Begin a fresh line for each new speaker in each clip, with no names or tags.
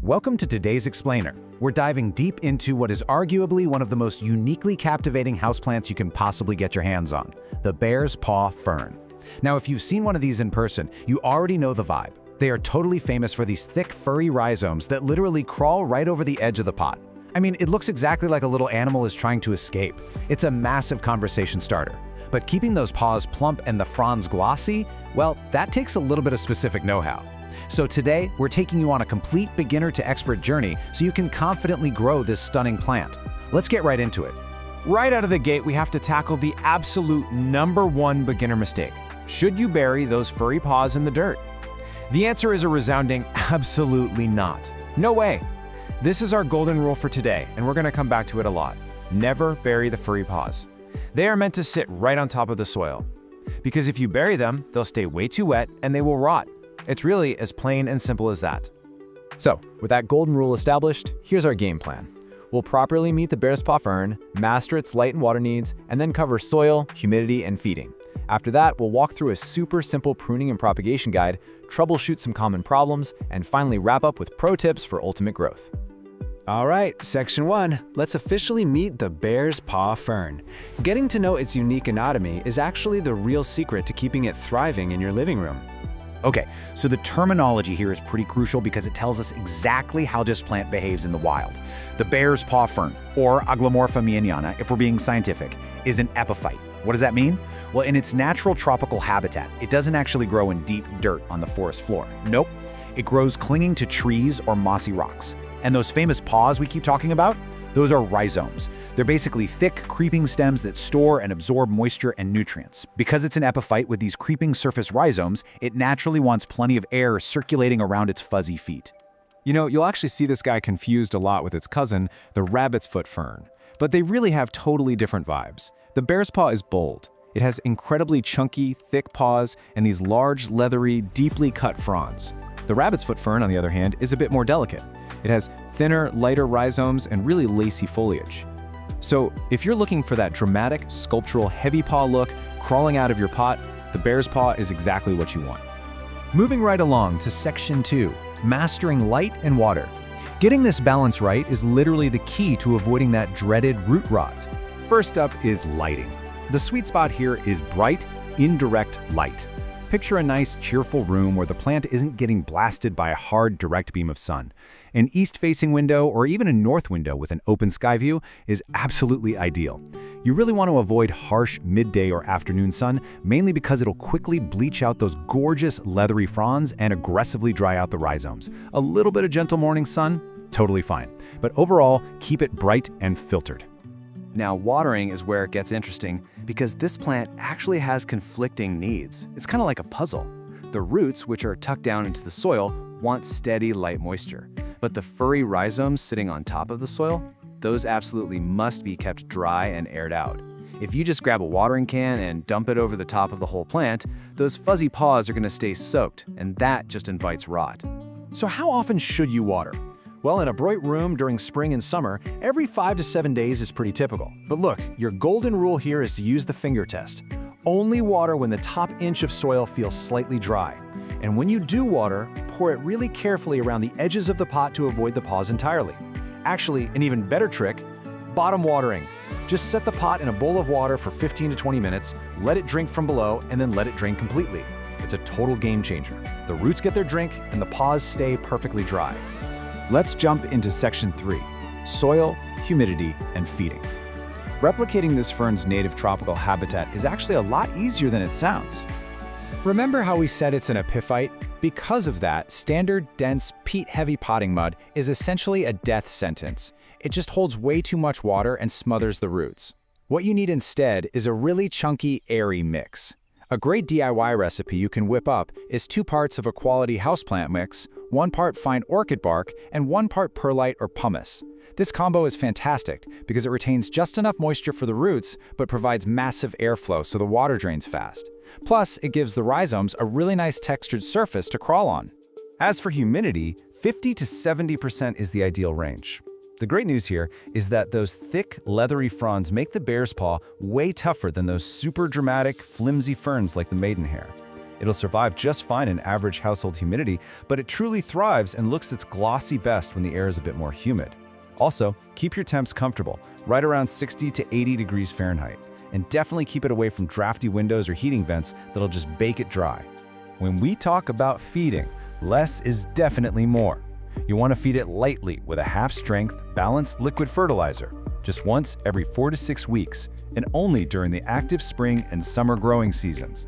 Welcome to today's Explainer. We're diving deep into what is arguably one of the most uniquely captivating houseplants you can possibly get your hands on, the bear's paw fern. Now, if you've seen one of these in person, you already know the vibe. They are totally famous for these thick, furry rhizomes that literally crawl right over the edge of the pot. I mean, it looks exactly like a little animal is trying to escape. It's a massive conversation starter. But keeping those paws plump and the fronds glossy, well, that takes a little bit of specific know-how. So today, we're taking you on a complete beginner to expert journey so you can confidently grow this stunning plant. Let's get right into it.
Right out of the gate, we have to tackle the absolute #1 beginner mistake. Should you bury those furry paws in the dirt? The answer is a resounding absolutely not. No way. This is our golden rule for today, and we're going to come back to it a lot. Never bury the furry paws. They are meant to sit right on top of the soil. Because if you bury them, they'll stay way too wet and they will rot. It's really as plain and simple as that.
So, with that golden rule established, here's our game plan. We'll properly meet the bear's paw fern, master its light and water needs, and then cover soil, humidity, and feeding. After that, we'll walk through a super simple pruning and propagation guide, troubleshoot some common problems, and finally wrap up with pro tips for ultimate growth.
All right, Section 1. Let's officially meet the bear's paw fern. Getting to know its unique anatomy is actually the real secret to keeping it thriving in your living room.
Okay, so the terminology here is pretty crucial because it tells us exactly how this plant behaves in the wild. The bear's paw fern, or Aglaomorpha meyeniana, if we're being scientific, is an epiphyte. What does that mean? Well, in its natural tropical habitat, it doesn't actually grow in deep dirt on the forest floor. Nope, it grows clinging to trees or mossy rocks. And those famous paws we keep talking about, those are rhizomes. They're basically thick, creeping stems that store and absorb moisture and nutrients. Because it's an epiphyte with these creeping surface rhizomes, it naturally wants plenty of air circulating around its fuzzy feet.
You know, you'll actually see this guy confused a lot with its cousin, the rabbit's foot fern. But they really have totally different vibes. The bear's paw is bold. It has incredibly chunky, thick paws and these large, leathery, deeply cut fronds. The rabbit's foot fern, on the other hand, is a bit more delicate. It has thinner, lighter rhizomes and really lacy foliage. So if you're looking for that dramatic, sculptural, heavy paw look crawling out of your pot, the bear's paw is exactly what you want.
Moving right along to Section 2, mastering light and water. Getting this balance right is literally the key to avoiding that dreaded root rot. First up is lighting. The sweet spot here is bright, indirect light. Picture a nice, cheerful room where the plant isn't getting blasted by a hard, direct beam of sun. An east-facing window or even a north window with an open sky view is absolutely ideal. You really want to avoid harsh midday or afternoon sun, mainly because it'll quickly bleach out those gorgeous leathery fronds and aggressively dry out the rhizomes. A little bit of gentle morning sun, totally fine. But overall, keep it bright and filtered.
Now, watering is where it gets interesting because this plant actually has conflicting needs. It's kind of like a puzzle. The roots, which are tucked down into the soil, want steady, light moisture. But the furry rhizomes sitting on top of the soil, those absolutely must be kept dry and aired out. If you just grab a watering can and dump it over the top of the whole plant, those fuzzy paws are going to stay soaked, and that just invites rot.
So how often should you water? Well, in a bright room during spring and summer, every 5 to 7 days is pretty typical. But look, your golden rule here is to use the finger test. Only water when the top inch of soil feels slightly dry. And when you do water, pour it really carefully around the edges of the pot to avoid the paws entirely. Actually, an even better trick, bottom watering. Just set the pot in a bowl of water for 15 to 20 minutes, let it drink from below, and then let it drain completely. It's a total game changer. The roots get their drink, and the paws stay perfectly dry.
Let's jump into Section 3, soil, humidity, and feeding. Replicating this fern's native tropical habitat is actually a lot easier than it sounds. Remember how we said it's an epiphyte? Because of that, standard, dense, peat-heavy potting mud is essentially a death sentence. It just holds way too much water and smothers the roots. What you need instead is a really chunky, airy mix. A great DIY recipe you can whip up is 2 parts of a quality houseplant mix, 1 part fine orchid bark, and 1 part perlite or pumice. This combo is fantastic because it retains just enough moisture for the roots but provides massive airflow so the water drains fast. Plus, it gives the rhizomes a really nice textured surface to crawl on.
As for humidity, 50 to 70% is the ideal range. The great news here is that those thick, leathery fronds make the bear's paw way tougher than those super dramatic, flimsy ferns like the maidenhair.
It'll survive just fine in average household humidity, but it truly thrives and looks its glossy best when the air is a bit more humid. Also, keep your temps comfortable, right around 60 to 80 degrees Fahrenheit, and definitely keep it away from drafty windows or heating vents that'll just bake it dry. When we talk about feeding, less is definitely more. You want to feed it lightly with a half-strength, balanced liquid fertilizer, just once every 4 to 6 weeks, and only during the active spring and summer growing seasons.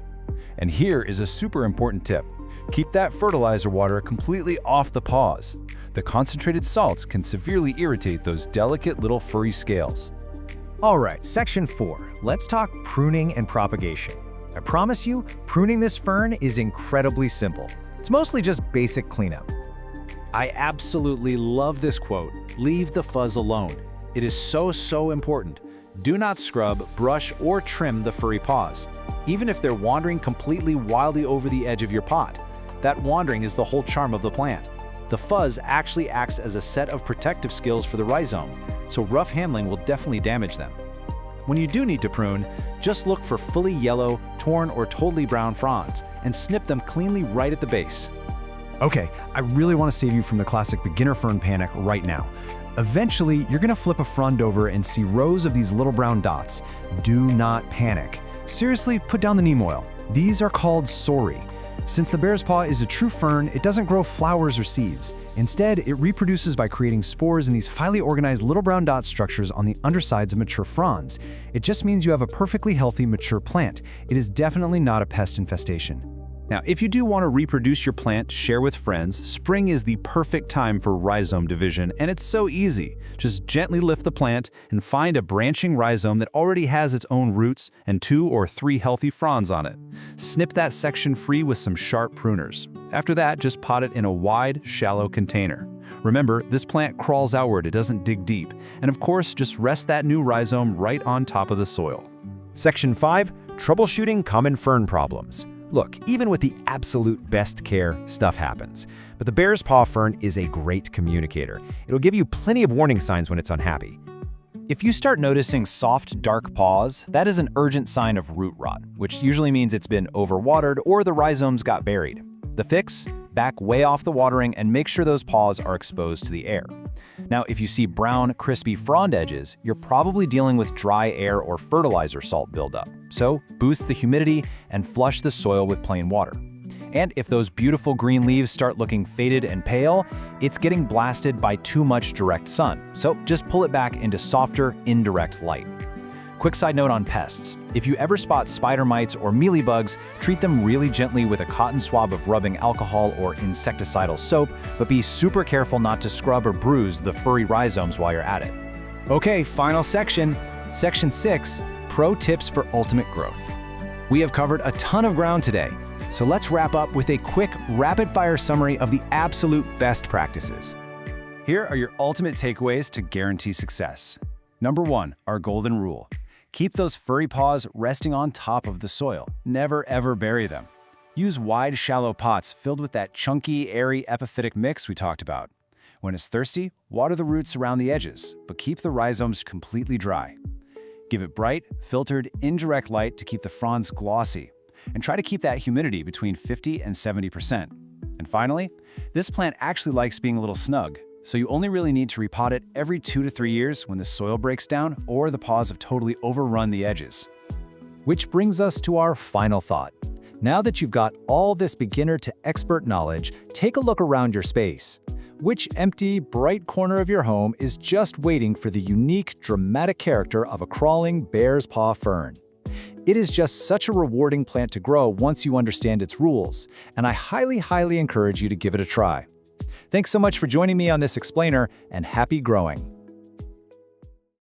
And here is a super important tip. Keep that fertilizer water completely off the paws. The concentrated salts can severely irritate those delicate little furry scales.
All right, section 4. Let's talk pruning and propagation. I promise you, pruning this fern is incredibly simple. It's mostly just basic cleanup.
I absolutely love this quote, "Leave the fuzz alone." It is so important. Do not scrub, brush, or trim the furry paws, even if they're wandering completely wildly over the edge of your pot. That wandering is the whole charm of the plant. The fuzz actually acts as a set of protective skills for the rhizome, so rough handling will definitely damage them. When you do need to prune, just look for fully yellow, torn, or totally brown fronds, and snip them cleanly right at the base.
Okay, I really want to save you from the classic beginner fern panic right now. Eventually, you're going to flip a frond over and see rows of these little brown dots. Do not panic. Seriously, put down the neem oil. These are called soggy. Since the bear's paw is a true fern, it doesn't grow flowers or seeds. Instead, it reproduces by creating spores in these finely organized little brown dot structures on the undersides of mature fronds. It just means you have a perfectly healthy, mature plant. It is definitely not a pest infestation.
Now, if you do want to reproduce your plant, share with friends, spring is the perfect time for rhizome division, and it's so easy. Just gently lift the plant and find a branching rhizome that already has its own roots and 2 or 3 healthy fronds on it. Snip that section free with some sharp pruners. After that, just pot it in a wide, shallow container. Remember, this plant crawls outward, it doesn't dig deep. And of course, just rest that new rhizome right on top of the soil.
Section 5. Troubleshooting common fern problems. Look, even with the absolute best care, stuff happens. But the bear's paw fern is a great communicator. It'll give you plenty of warning signs when it's unhappy.
If you start noticing soft, dark paws, that is an urgent sign of root rot, which usually means it's been overwatered or the rhizomes got buried. The fix? Back way off the watering and make sure those paws are exposed to the air. Now, if you see brown, crispy frond edges, you're probably dealing with dry air or fertilizer salt buildup. So, boost the humidity and flush the soil with plain water. And if those beautiful green leaves start looking faded and pale, it's getting blasted by too much direct sun. So, just pull it back into softer, indirect light. Quick side note on pests. If you ever spot spider mites or mealybugs, treat them really gently with a cotton swab of rubbing alcohol or insecticidal soap, but be super careful not to scrub or bruise the furry rhizomes while you're at it. Okay, final section. Section 6, Pro Tips for Ultimate Growth. We have covered a ton of ground today, so let's wrap up with a quick, rapid-fire summary of the absolute best practices.
Here are your ultimate takeaways to guarantee success. Number 1, our golden rule. Keep those furry paws resting on top of the soil. Never ever bury them. Use wide, shallow pots filled with that chunky, airy epiphytic mix we talked about. When it's thirsty, water the roots around the edges, but keep the rhizomes completely dry. Give it bright, filtered, indirect light to keep the fronds glossy, and try to keep that humidity between 50 and 70%. And finally, this plant actually likes being a little snug, so you only really need to repot it every 2 to 3 years when the soil breaks down or the paws have totally overrun the edges.
Which brings us to our final thought. Now that you've got all this beginner to expert knowledge, take a look around your space. Which empty, bright corner of your home is just waiting for the unique, dramatic character of a crawling bear's paw fern? It is just such a rewarding plant to grow once you understand its rules, and I highly encourage you to give it a try. Thanks so much for joining me on this explainer, and happy growing!